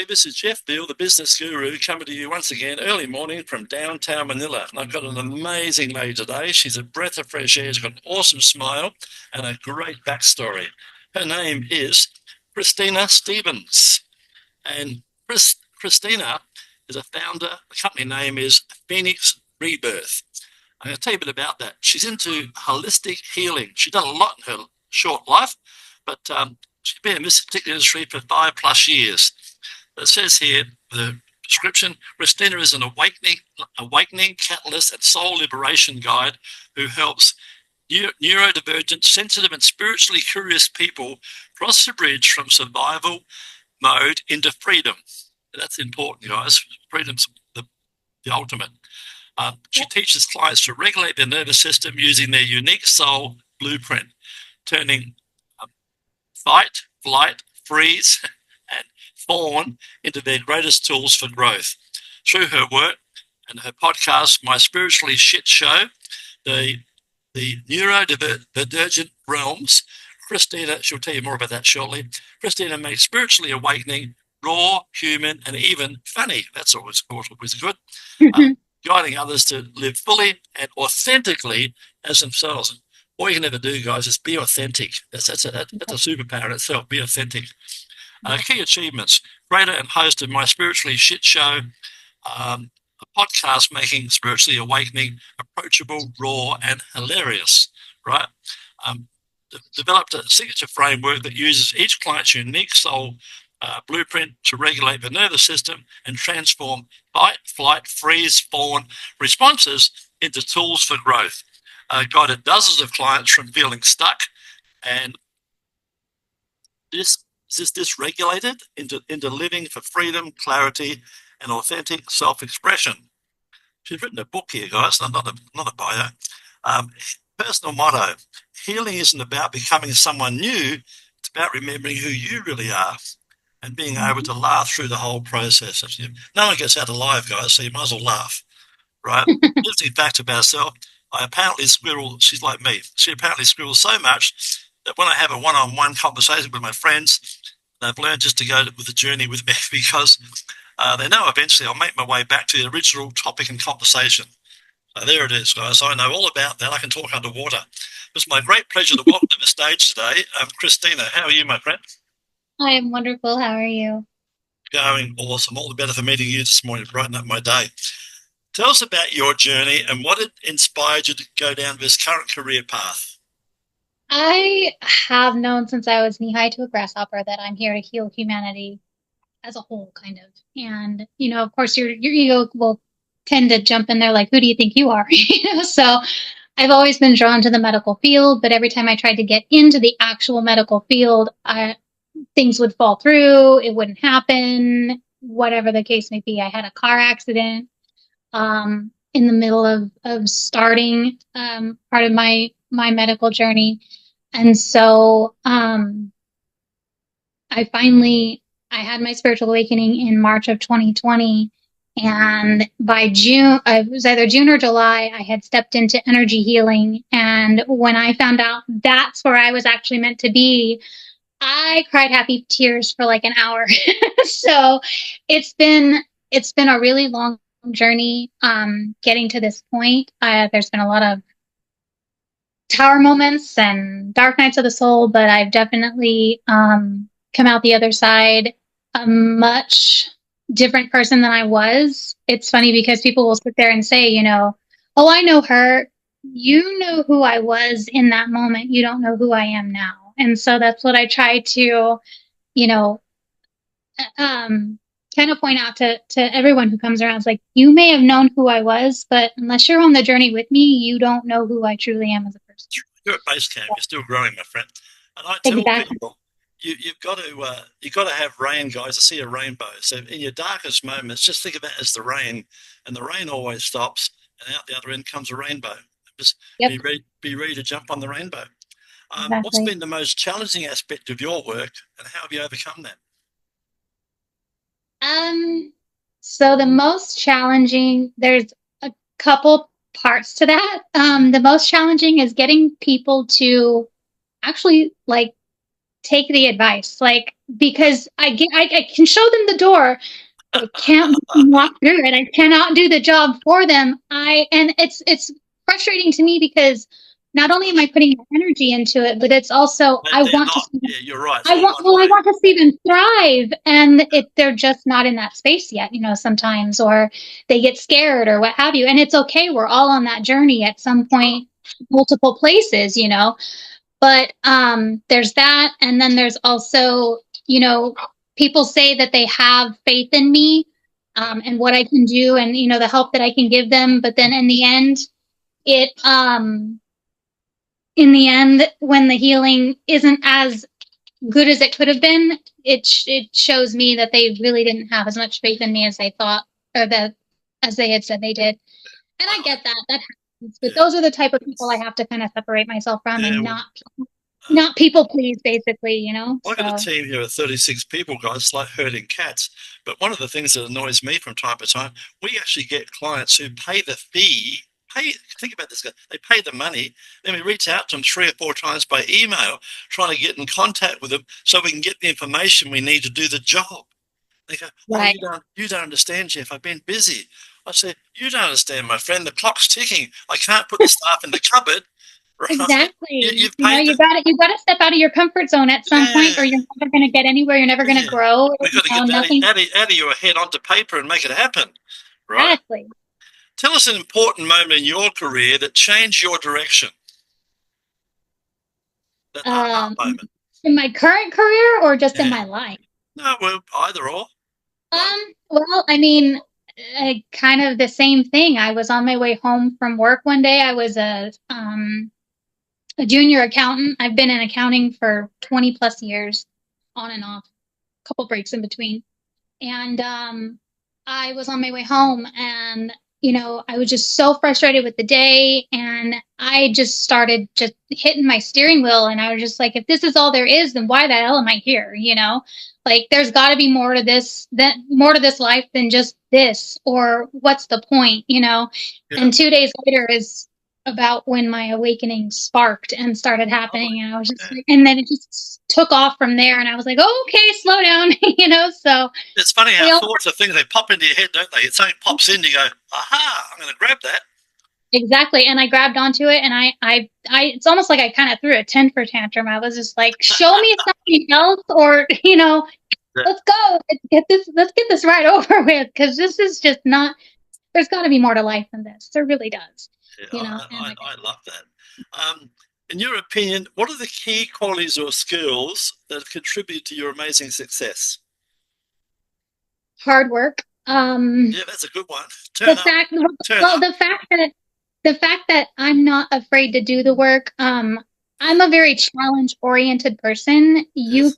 this is Jeff Veale, the business guru, coming to you once again early morning from downtown Manila. And I've got an amazing lady today. She's a breath of fresh air. She's got an awesome smile and a great backstory. Her name is Christina Stevens. And Christina is a founder. The company name is Phoenix Rebirth. I'm going to tell you a bit about that. She's into holistic healing. She's done a lot in her short life, but she's been in this particular industry for 5+ years. It says here, the description, Christina is an awakening catalyst and soul liberation guide who helps neurodivergent, sensitive and spiritually curious people cross the bridge from survival mode into freedom. That's important, guys. Freedom's the ultimate. She teaches clients to regulate their nervous system using their unique soul blueprint, turning fight, flight, freeze, and fawn into their greatest tools for growth. Through her work and her podcast, My Spiritually Shit Show, the neurodivergent realms, Christina, she'll tell you more about that shortly. Christina makes spiritually awakening raw, human, and even funny. That's always good. Guiding others to live fully and authentically as themselves. All you can ever do, guys, is be authentic. That's a superpower in itself. Be authentic. Key achievements: creator and host of My Spiritually Shit Show, a podcast making spiritually awakening approachable, raw, and hilarious. Right? Developed a signature framework that uses each client's unique soul blueprint to regulate the nervous system and transform fight, flight, freeze, fawn responses into tools for growth. Guided dozens of clients from feeling stuck and dysregulated into living for freedom, clarity, and authentic self-expression. She's written a book here, guys, not a bio. Personal motto: healing isn't about becoming someone new, it's about remembering who you really are and being able to laugh through the whole process. No one gets out alive, guys, so you might as well laugh, right? Interesting fact about herself: I apparently squirrel. She's like me. She apparently squirrels so much that when I have a one-on-one conversation with my friends, they've learned just to go with the journey with me because they know eventually I'll make my way back to the original topic and conversation. So there it is, guys. I know all about that. I can talk underwater. It's my great pleasure to welcome to the stage today, Christina. How are you, my friend? I am wonderful. How are you? Going awesome. All the better for meeting you this morning to brighten up my day. Tell us about your journey and what inspired you to go down this current career path. I have known since I was knee-high to a grasshopper that I'm here to heal humanity as a whole, kind of. And, of course, your ego will tend to jump in there like, who do you think you are? So I've always been drawn to the medical field, but every time I tried to get into the actual medical field, things would fall through. It wouldn't happen, whatever the case may be. I had a car accident in the middle of starting part of my medical journey. And so I had my spiritual awakening in March of 2020. And by June, it was either June or July, I had stepped into energy healing. And when I found out that's where I was actually meant to be, I cried happy tears for like an hour. So it's been a really long journey getting to this point. There's been a lot of tower moments and dark nights of the soul, but I've definitely come out the other side a much different person than I was. It's funny because people will sit there and say, oh, I know her. You know who I was in that moment. You don't know who I am now. And so that's what I try to, kind of point out to everyone who comes around. It's like, you may have known who I was, but unless you're on the journey with me, you don't know who I truly am as a person. You're at base camp. You're still growing, my friend. And I tell people, you've got to have rain, guys, to see a rainbow. So in your darkest moments, just think of it as the rain, and the rain always stops, and out the other end comes a rainbow. Just be ready to jump on the rainbow. Exactly. What's been the most challenging aspect of your work, and how have you overcome that? So the most challenging, there's a couple parts to that. The most challenging is getting people to actually take the advice, like, because I can show them the door, but I can't walk through it. I cannot do the job for them. And it's frustrating to me because not only am I putting my energy into it, but it's also But I they're want to not. see them. Yeah, you're right. It's I all want one well, I way. want to see them thrive, and they're just not in that space yet, sometimes, or they get scared or what have you. And it's okay. We're all on that journey at some Sure. point, multiple places. But there's that, and then there's also, people say that they have faith in me, and what I can do, and the help that I can give them. But then it in the end, when the healing isn't as good as it could have been, it shows me that they really didn't have as much faith in me as they thought, or that as they had said they did. And I get that happens, but Yeah. those are the type of people I have to kind of separate myself from, Yeah. and Well, not people please, basically. I got a So team here of 36 people, guys. It's like herding cats. But one of the things that annoys me from time to time, we actually get clients who pay the fee. Think about this, guy. They pay the money. Then we reach out to them 3 or 4 times by email, trying to get in contact with them so we can get the information we need to do the job. They go, "Oh, right, you don't understand, Jeff. I've been busy." I said, "You don't understand, my friend. The clock's ticking. I can't put the stuff in the cupboard, right? exactly. You've paid the You got to step out of your comfort zone at some point, yeah, or you're never going to get anywhere. You're never going to yeah. grow. We've got to get that Nothing. out of your head onto paper and make it happen, right? Exactly. Tell us an important moment in your career that changed your direction. That aha Um, moment. in my current career, or just in Yeah. my life? No, well, either or. Right? Well, I mean, kind of the same thing. I was on my way home from work one day. I was a junior accountant. I've been in accounting for 20 plus years, on and off, a couple breaks in between. And I was on my way home, and I was just so frustrated with the day, and I just started just hitting my steering wheel, and I was just like, if this is all there is, then why the hell am I here? Like, there's got to be more to this life than just this, or what's the point? Yeah. And 2 days later is about when my awakening sparked and started Oh, happening, and I was just yeah. like, and then it just took off from there, and I was like, oh, okay, slow down. So It's funny how we all thoughts are things, they pop into your head, don't they? It's something pops in, you go, aha, I'm going to grab that. exactly, and I grabbed onto it, and it's almost like I kind of threw a temper tantrum. I was just like, show me something else, or Yeah. let's go, let's get this right over with, because this is just not. There's got to be more to life than this. There really does. Yeah, And like, I love that. In your opinion, what are the key qualities or skills that contribute to your amazing success? hard work. Yeah, that's a good one. The Turn up, fact, turn well, up. the fact that I'm not afraid to do the work. I'm a very challenge oriented person. Yes,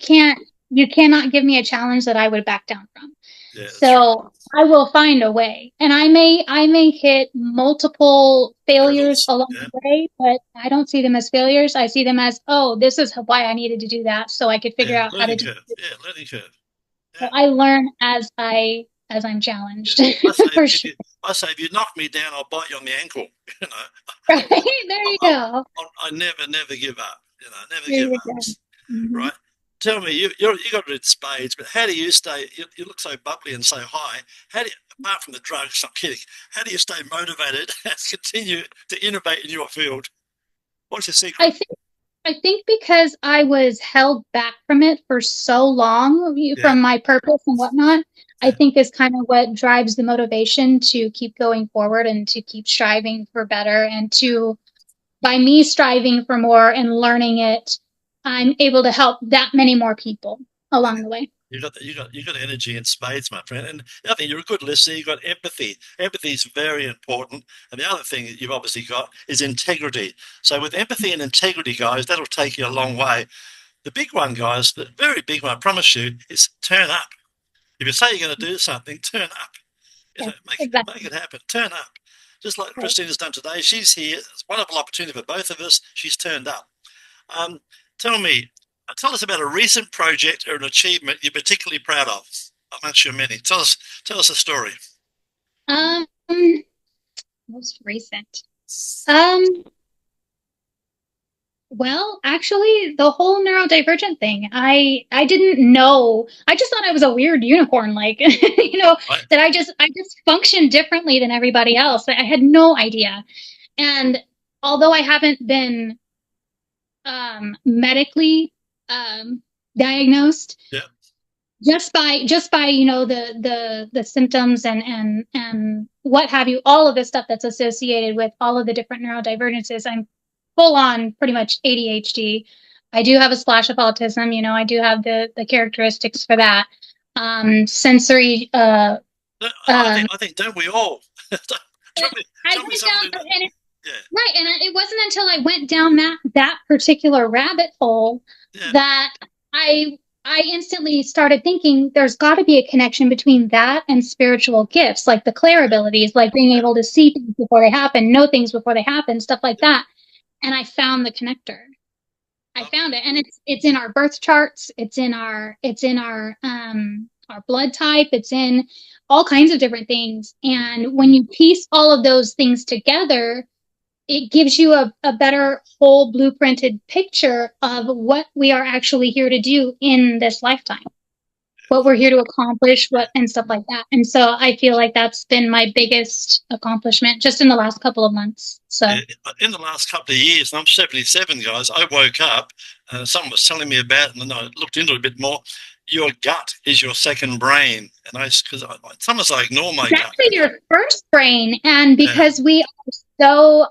You cannot give me a challenge that I would back down from. yeah, that's right. So I will find a way, and I may hit multiple failures Hurdles. along Yeah, the way, but I don't see them as failures. I see them as, oh, this is why I needed to do that, so I could figure yeah, out how to learning do curve. it. Yeah, learning curve. So Yeah, I learn as I'm yeah. challenged, for sure. I say if you knock me down, I'll bite you on the ankle. You know, Right there, you go. I never give up. Never There give you up. go. Hmm. Right? Tell me, you got it in spades, but how do you stay? You look so bubbly and so high. How do you, apart from the drugs? I'm kidding. How do you stay motivated and continue to innovate in your field? What's your I secret? think I think because I was held back from it for so long, Yeah, from my purpose and whatnot, I yeah, think is kind of what drives the motivation to keep going forward and to keep striving for better. And by me striving for more and learning it, I'm able to help that many more people yeah. along the way. You got energy in spades, my friend. And the other thing, you're a good listener. You got empathy. Empathy is very important. And the other thing that you've obviously got is integrity. So with empathy and integrity, guys, that'll take you a long way. The big one, guys, the very big one, I promise you, is turn up. If you say you're going to do something, turn up. Yes, Make exactly. it happen. Turn up. Just like Right. Christina's done today. She's here. It's a wonderful opportunity for both of us. She's turned up. Um, tell me, tell us about a recent project or an achievement you're particularly proud of amongst your many. Tell us a story. Um, Most recent. Um, Well, actually, the whole neurodivergent thing, I didn't know. I just thought I was a weird unicorn, like Right? that I just functioned differently than everybody else. I had no idea. And although I haven't been medically diagnosed, Yeah. just by the symptoms and what have you, all of the stuff that's associated with all of the different neurodivergences, I'm full on pretty much ADHD. I do have a splash of autism. I do have the characteristics for that. Sensory. I think don't we all? I Tell me went someone down, who does. and Yeah. right, and it wasn't until I went down that particular rabbit hole Yeah. that I instantly started thinking there's got to be a connection between that and spiritual gifts, like the clair abilities, like being able to see things before they happen, know things before they happen, stuff like that. And I found the connector. I Oh, found it, and it's in our birth charts. It's in our blood type. It's in all kinds of different things. And when you piece all of those things together, it gives you a better whole blueprinted picture of what we are actually here to do in this lifetime, what we're here to accomplish, what and stuff like that. And so I feel like that's been my biggest accomplishment just in the last couple of months. So in the last couple of years, and I'm 77, guys, I woke up, someone was telling me about it, and then I looked into it a bit more. Your gut is your second brain. And because sometimes I ignore my it's gut. actually your first brain. And Yeah. because we are so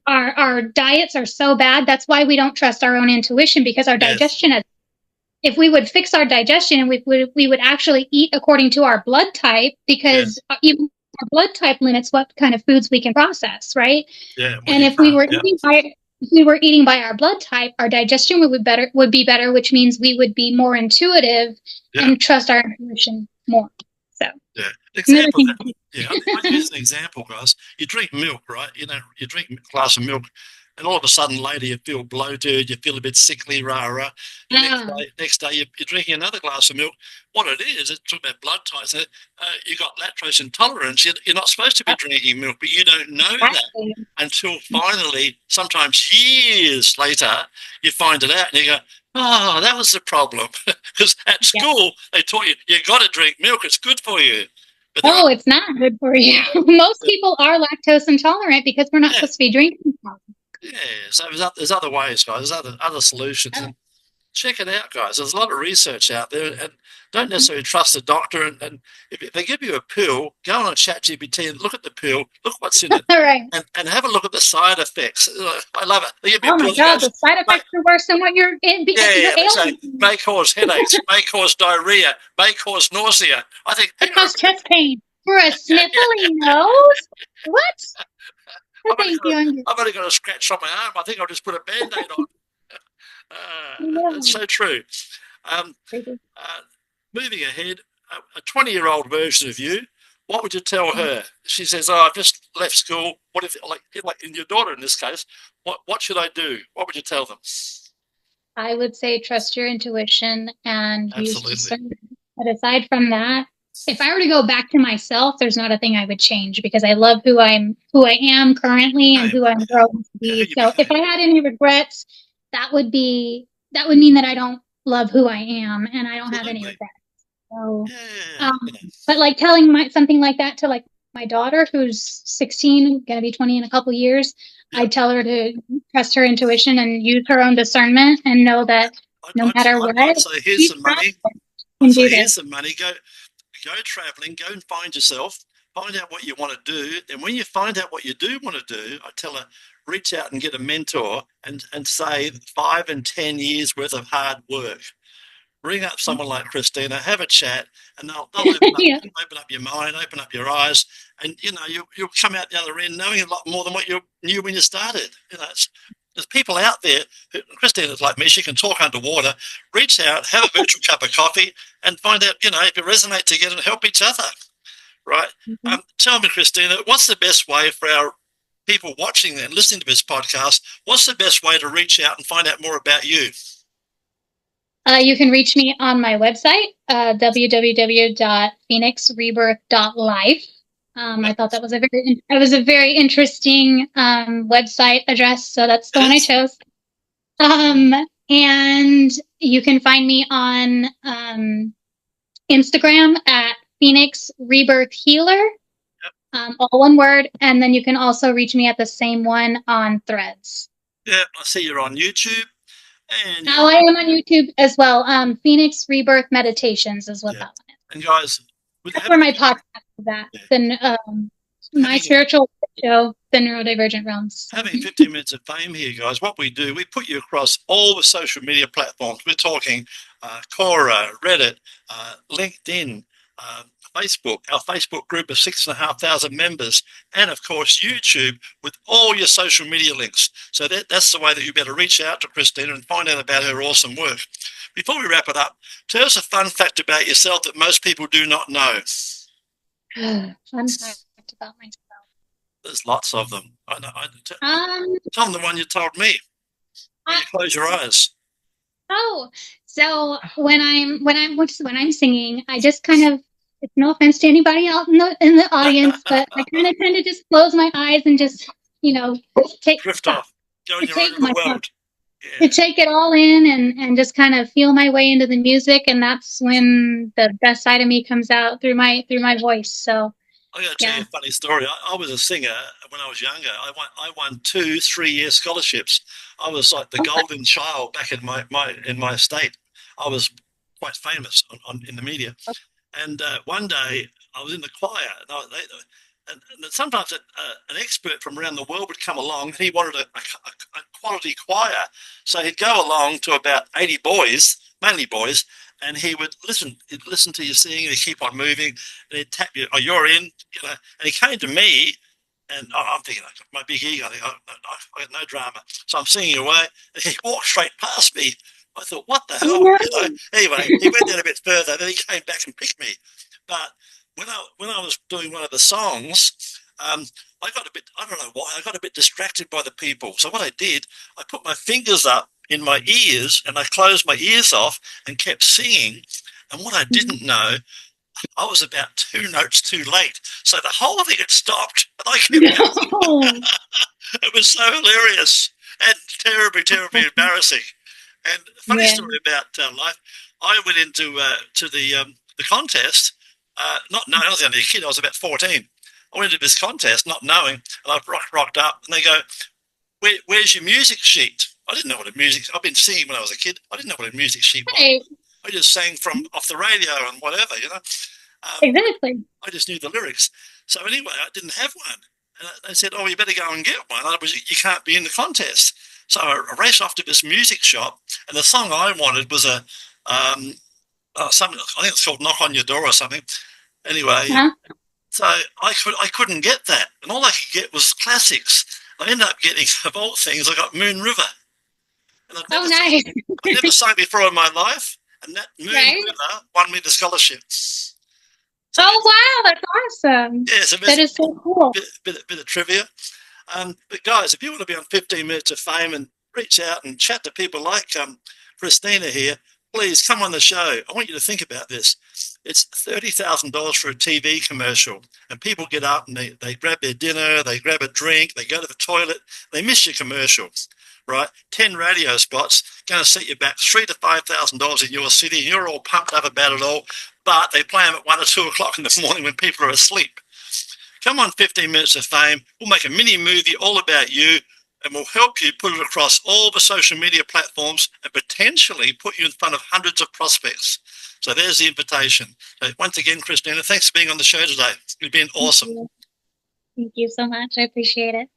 our diets are so bad, that's why we don't trust our own intuition, because our Yes. digestion is, if we would fix our digestion and we would actually eat according to our blood type, because even our blood type limits what kind of foods we can process, right? Yeah. Well, And you if we can't. were Yeah. eating by our blood type, our digestion would be better, which means we would be more intuitive Yeah. and trust our intuition more. So Yeah. another Example. thing. Yeah. I use an example, guys. You drink milk, right? You drink a glass of milk, and all of a sudden later you feel bloated, you feel a bit sickly, rah rah. The Yeah. next day you're drinking another glass of milk. What it is, it's talking about blood types. You got lactose intolerance. You're not supposed to be drinking milk, but you don't know that Exactly. until finally, sometimes years later, you find it out and you go, "Oh, that was the problem." Because at Yeah. school they taught you got to drink milk. It's good for you. But Oh, it's not good for you. Most people are lactose intolerant because we're not yeah, supposed to be drinking milk. yeah. So there's other ways, guys. There's other solutions, and check it out, guys. There's a lot of research out there, and don't necessarily trust a doctor. And if they give you a pill, go on ChatGPT and look at the pill, look what's in it, All right. and have a look at the side effects. I love it. They give you Oh a my pill that God, goes, the side effects are worse than what you're yeah, they say ailing. may cause headaches, may cause diarrhea, may cause nausea. I think, It causes chest pain for a yeah, sniffly nose. What? I've only Thank got you. I've only got a scratch on my arm. I think I'll just put a band-aid on. It's No. so true. Um, moving ahead, a 20-year-old version of you, what would you tell her? She says, "Oh, I've just left school. What if, like in your daughter in this case, what should I do?" What would you tell them? I would say trust your intuition and use Absolutely. discernment. But aside from that, if I were to go back to myself, there's not a thing I would change, because I love who I am currently and who I'm growing to Yeah, who be. you So if I became. had any regrets, that would mean that I don't love who I am and I don't have any Absolutely. regrets. So Yeah. but like telling something like that to like my daughter who's 16, gonna be 20 in a couple years, Yeah. I'd tell her to trust her intuition and use her own discernment and know that no matter what, I'd say here's she's some money. can I'd do say this. here's some money. Go traveling. Go and find yourself. Find out what you want to do. And when you find out what you do want to do, I tell her, reach out and get a mentor and say 5 and 10 years worth of hard work. Ring up someone like Christina, have a chat, and they'll Yeah. open up your mind, open up your eyes, and you'll come out the other end knowing a lot more than what you knew when you started. There's people out there. Christina's like me; she can talk underwater. Reach out, have a virtual cup of coffee, and find out if you resonate together and help each other. Right? Tell me, Christina, what's the best way for our people watching and listening to this podcast? What's the best way to reach out and find out more about you? You can reach me on my website, www.phoenixrebirth.life. I thought that was a very interesting website address, so that's the one I chose. And you can find me on Instagram at Phoenix Rebirth Healer, all one word, and then you can also reach me at the same one on Threads. Yeah, I see you're on YouTube. And now I am on YouTube as well. Phoenix Rebirth Meditations is what that one is. And guys, that's where my podcast is at. Then my spiritual show, the Neurodivergent Realms. Having 15 minutes of fame here, guys, what we do, we put you across all the social media platforms. We're talking Quora, Reddit, LinkedIn, Facebook, our Facebook group of 6,500 members, and of course YouTube with all your social media links. So that's the way that you better reach out to Christina and find out about her awesome work. Before we wrap it up, tell us a fun fact about yourself that most people do not know. Fun fact about myself. There's lots of them. I know. Tell them the one you told me. When you close your eyes. Oh, so when I'm singing, I just kind of, it's no offense to anybody out in the audience, but I kind of tend to just close my eyes and just, drift off. Go in your own world. To take it all in and just kind of feel my way into the music, and that's when the best side of me comes out through my voice. So I got to tell you a funny story. I was a singer when I was younger. I won 2 3-year scholarships. I was like the golden child back in my state. I was quite famous in the media. And one day I was in the choir, and sometimes an expert from around the world would come along, and he wanted a quality choir. So he'd go along to about 80 boys, mainly boys, and he would listen to you sing, and he'd keep on moving, and he'd tap you, you're in, and he came to me, and I'm thinking, my big ego, I got no drama. So I'm singing away, and he walked straight past me. I thought, what the hell? Anyway, he went down a bit further, then he came back and picked me. But when I was doing one of the songs, I got a bit, I don't know why, I got a bit distracted by the people. So what I did, I put my fingers up in my ears and I closed my ears off and kept singing. And what I didn't know, I was about 2 notes too late. So the whole thing had stopped. And I kept going. It was so hilarious and terribly, terribly embarrassing. And funny story about life, I went into the contest, not knowing, I was only a kid, I was about 14. I went into this contest not knowing, and I rocked up, and they go, where's your music sheet? I didn't know what a music, I've been singing when I was a kid. I didn't know what a music sheet was. I just sang from off the radio and whatever, Exactly. I just knew the lyrics. So anyway, I didn't have one. And they said, you better go and get one. Otherwise, you can't be in the contest. So I raced off to this music shop, and the song I wanted was something, I think it's called Knock on Your Door or something. Anyway, so I couldn't get that. And all I could get was classics. I ended up getting, of all things, I got Moon River. And I've never sung before in my life, and that Moon River won me the scholarship. So wow, that's awesome. Yeah, that is so cool. Bit of trivia. But guys, if you want to be on 15 Minutes of Fame and reach out and chat to people like Christina here, please come on the show. I want you to think about this. It's $30,000 for a TV commercial, and people get up and they grab their dinner, they grab a drink, they go to the toilet, they miss your commercial, right? 10 radio spots, going to set you back $3,000 to $5,000 in your city, and you're all pumped up about it all, but they play them at 1 or 2 o'clock in the morning when people are asleep. Come on 15 Minutes of Fame. We'll make a mini movie all about you, and we'll help you put it across all the social media platforms and potentially put you in front of hundreds of prospects. So there's the invitation. So once again, Christina, thanks for being on the show today. You've been awesome. Thank you so much. I appreciate it.